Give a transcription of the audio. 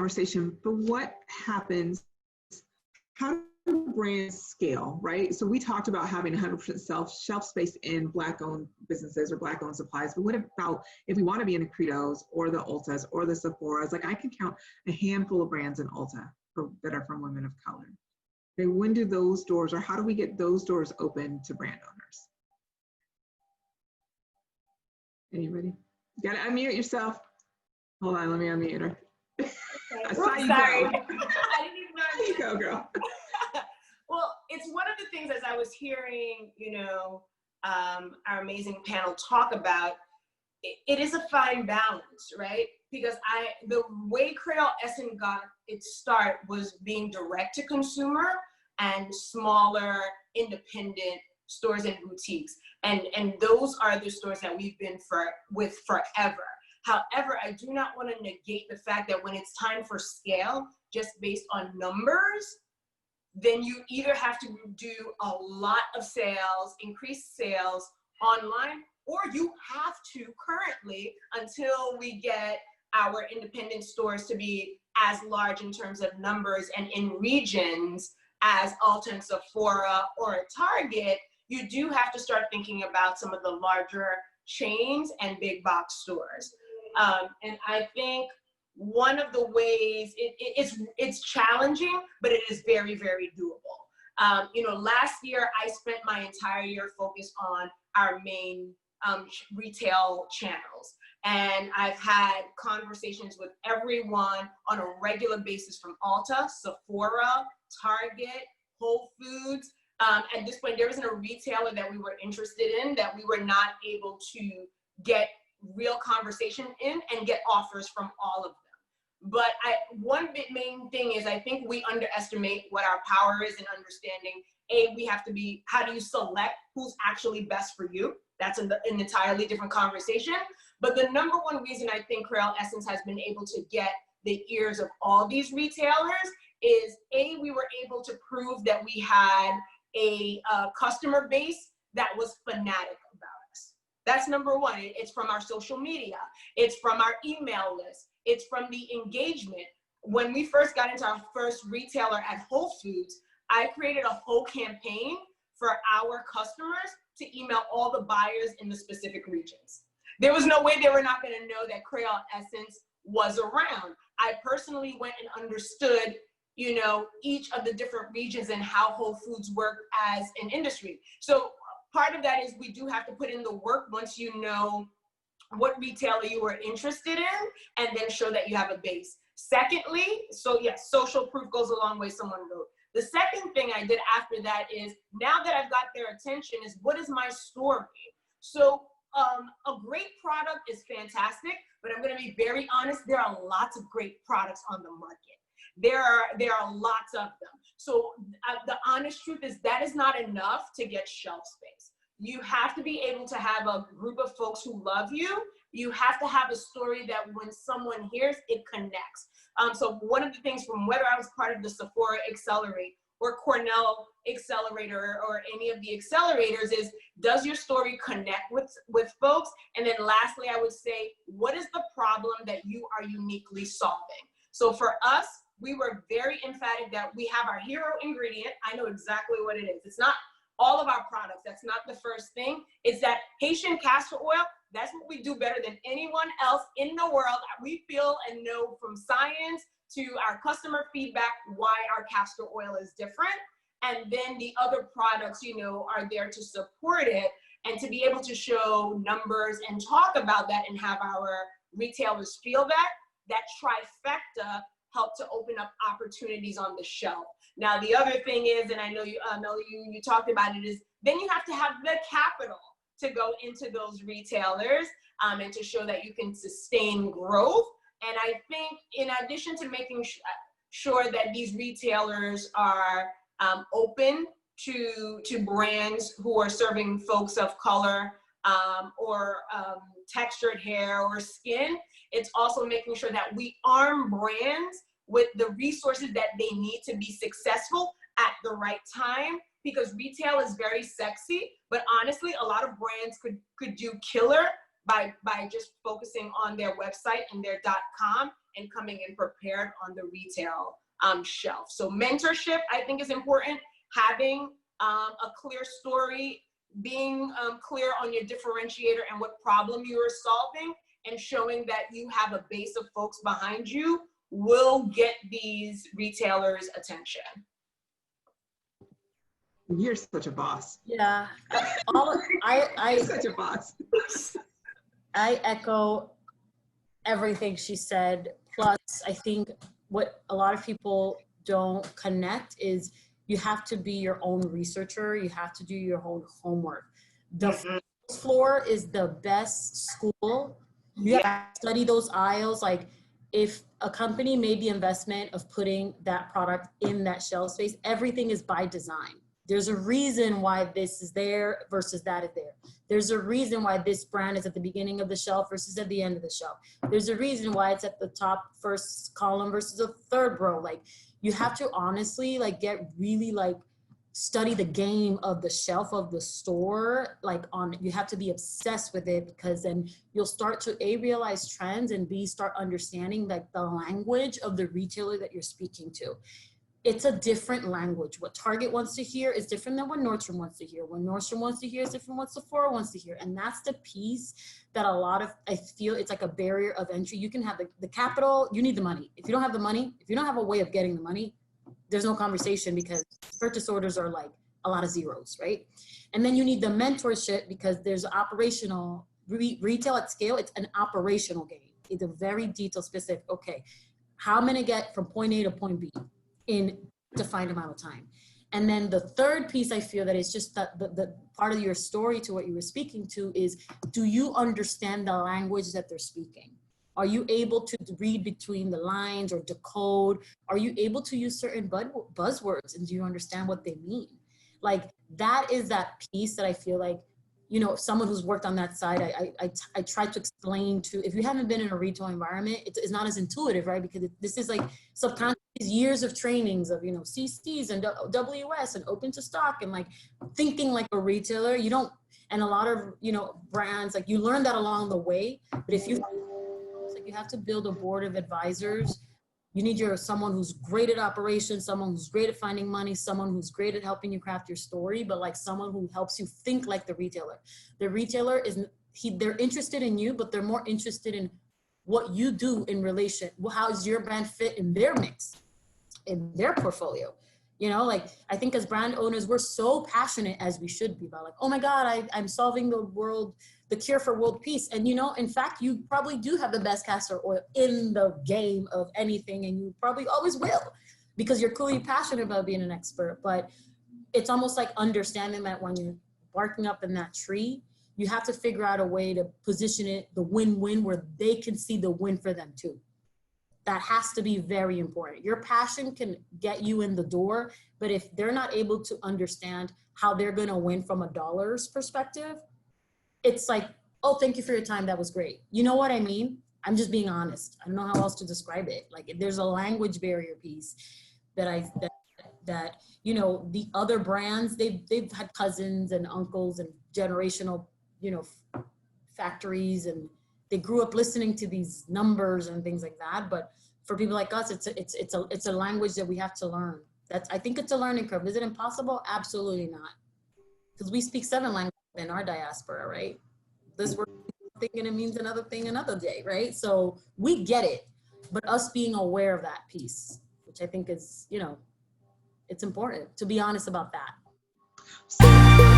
conversation, but what happens, how do brands scale, right? So we talked about having 100% shelf space in Black-owned businesses or Black-owned supplies, but what about if we want to be in the Kreyōls or the Ultas or the Sephoras? Like I can count a handful of brands in Ulta that are from women of color. Okay, when do those doors, or how do we get those doors open to brand owners? Anybody? You gotta unmute yourself. Hold on, let me unmute her. Okay. I saw you Sorry. go. I didn't even know. There you go, girl. Well, it's one of the things as I was hearing, our amazing panel talk about, it is a fine balance, right? Because the way Kreyōl Essence got its start was being direct to consumer and smaller independent stores and boutiques. And those are the stores that we've been with forever. However, I do not want to negate the fact that when it's time for scale, just based on numbers, then you either have to do a lot of sales, increase sales online, or you have to currently, until we get our independent stores to be as large in terms of numbers and in regions as Ulta and Sephora or Target, you do have to start thinking about some of the larger chains and big box stores. And I think one of the ways, it's challenging, but it is very, very doable. Last year, I spent my entire year focused on our main retail channels. And I've had conversations with everyone on a regular basis from Ulta, Sephora, Target, Whole Foods. At this point, there wasn't a retailer that we were interested in that we were not able to get real conversation in and get offers from all of them. But one main thing is I think we underestimate what our power is in understanding, we have to be, how do you select who's actually best for you? That's an entirely different conversation. But the number one reason I think Kreyōl Essence has been able to get the ears of all these retailers is we were able to prove that we had a customer base that was fanatic about us. That's number one. It's from our social media. It's from our email list. It's from the engagement. When we first got into our first retailer at Whole Foods, I created a whole campaign for our customers to email all the buyers in the specific regions. There was no way they were not gonna know that Kreyōl Essence was around. I personally went and understood, each of the different regions and how Whole Foods work as an industry. So part of that is we do have to put in the work once you know what retailer you are interested in, and then show that you have a base. Secondly, so yes, social proof goes a long way, someone wrote. The second thing I did after that is, now that I've got their attention, is what is my story? So a great product is fantastic, but I'm gonna be very honest, there are lots of great products on the market. There are lots of them. So the honest truth is that is not enough to get shelf space. You have to be able to have a group of folks who love you. You have to have a story that when someone hears, it connects. So one of the things, from whether I was part of the Sephora Accelerate or Cornell Accelerator or any of the accelerators, is, does your story connect with folks? And then lastly, I would say, what is the problem that you are uniquely solving? So for us, we were very emphatic that we have our hero ingredient. I know exactly what it is. It's not all of our products. That's not the first thing. It's that Haitian castor oil. That's what we do better than anyone else in the world. We feel and know from science to our customer feedback why our castor oil is different. And then the other products, are there to support it, and to be able to show numbers and talk about that and have our retailers feel that trifecta help to open up opportunities on the shelf. Now, the other thing is, and I know you, Melody, you talked about it, is then you have to have the capital to go into those retailers and to show that you can sustain growth. And I think in addition to making sure that these retailers are open to brands who are serving folks of color or textured hair or skin, it's also making sure that we arm brands with the resources that they need to be successful at the right time, because retail is very sexy, but honestly, a lot of brands could do killer by just focusing on their website and their .com and coming in prepared on the retail shelf. So mentorship, I think, is important. Having a clear story, being clear on your differentiator and what problem you are solving, and showing that you have a base of folks behind you will get these retailers' attention. You're such a boss. Yeah, You're such a boss. I echo everything she said. Plus, I think what a lot of people don't connect is you have to be your own researcher. You have to do your own homework. The first floor is the best school. You have to study those aisles. Like, if a company made the investment of putting that product in that shelf space, everything is by design. There's a reason why this is there versus that is there. There's a reason why this brand is at the beginning of the shelf versus at the end of the shelf. There's a reason why it's at the top first column versus the third row. Like, you have to honestly like get really like study the game of the shelf of the store. Like, you have to be obsessed with it, because then you'll start to A, realize trends, and B, start understanding like the language of the retailer that you're speaking to. It's a different language. What Target wants to hear is different than what Nordstrom wants to hear. What Nordstrom wants to hear is different than what Sephora wants to hear. And that's the piece that a lot of, I feel it's like a barrier of entry. You can have the capital, you need the money. If you don't have the money, if you don't have a way of getting the money, there's no conversation, because purchase orders are like a lot of zeros, right? And then you need the mentorship, because there's operational, retail at scale, it's an operational game. It's a very detail specific, okay, how am I gonna get from point A to point B in a defined amount of time? And then the third piece, I feel that is just that the part of your story to what you were speaking to is, do you understand the language that they're speaking? Are you able to read between the lines or decode? Are you able to use certain buzzwords, and do you understand what they mean? Like, that is that piece that I feel like, you know, someone who's worked on that side, I try to explain to, if you haven't been in a retail environment, it's not as intuitive, right? Because this is like subconscious years of trainings of, you know, CCs and WS and open to stock, and like thinking like a retailer. You don't, and a lot of, you know, brands, like you learn that along the way. But if you, like, you have to build a board of advisors. You need someone who's great at operations, someone who's great at finding money, someone who's great at helping you craft your story, but like someone who helps you think like the retailer. The retailer they're interested in you, but they're more interested in what you do in relation. How does your brand fit in their mix, in their portfolio? You know, like, I think as brand owners, we're so passionate, as we should be, about like, oh my God, I'm solving the cure for world peace. And, you know, in fact, you probably do have the best castor oil in the game of anything, and you probably always will, because you're clearly passionate about being an expert. But it's almost like understanding that when you're barking up in that tree, you have to figure out a way to position it, the win-win, where they can see the win for them too. That has to be very important. Your passion can get you in the door, but if they're not able to understand how they're gonna win from a dollar's perspective, it's like, oh, thank you for your time, that was great. You know what I mean? I'm just being honest. I don't know how else to describe it. Like, there's a language barrier piece that that you know, the other brands, they've had cousins and uncles and generational, you know, factories, and they grew up listening to these numbers and things like that. But for people like us, it's a language that we have to learn. I think it's a learning curve. Is it impossible? Absolutely not. Because we speak 7 languages in our diaspora, right? This word thinking it means another thing another day, right? So we get it, but us being aware of that piece, which I think is, you know, it's important to be honest about that.